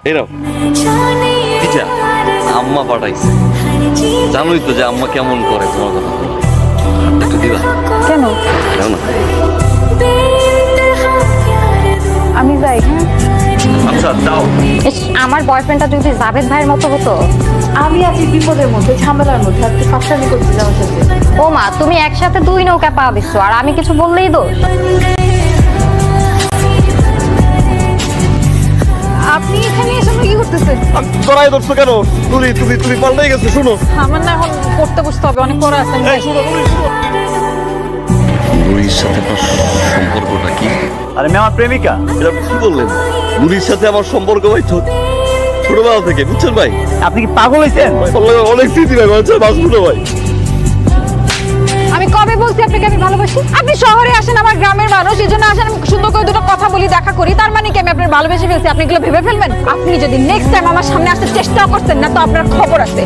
এরাও পিজা আম্মা পাঠাইছে, জানোই তো যে আম্মা কেমন করে তোমার কথা বলে। একটু দিবা? কেন? দাও না। আমি যাই। হ্যাঁ, আচ্ছা দাও। ইস, আমার বয়ফ্রেন্ডটা যদি জাভেদ ভাইয়ের মতো হতো। আমি আছি বিপদের মধ্যে, ঝামেলার মধ্যে, আর তুই ফাঁকসামি করছিস আমার সাথে। ও মা, তুমি একসাথে 2 নৌকা পা দিচ্ছ আর আমি কিছু বললেই দোষ। আপনি এখানে এসে কি করতেছেন? জড়াই ধরছো কেন? তুমি তুমি তুমি পাল্টাই গেছো। শুনো, আমার না এখন পড়তে বসতে হবে, অনেক পড়া আছে। এই শুনো, নুরির সাথে আপনার সম্পর্কটা কি? আরে মেয়ে আমার প্রেমিকা। এটা কি বললেন? নুরির সাথে আমার সম্পর্ক ভাই তো ছোটবেলা থেকে, বুঝছেন ভাই? আপনি কি পাগল হয়েছেন? অনেক স্মৃতি ভাই, মানুষের বাঁচবো না ভাই। আমি কবে বলছি আপনাকে আমি ভালোবাসি? আপনি শহরে আসেন, আমার গ্রামের মানুষ, এই জন্য আসেন, আমি সুন্দর করে দুটো কথা বলি, দেখা করি, তার মানে কি আমি আপনার ভালোবেসে ফেলছি? আপনি এগুলো ভেবে ফেলবেন? আপনি যদি নেক্সট টাইম আমার সামনে আসতে চেষ্টা করছেন না, তো আপনার খবর আছে।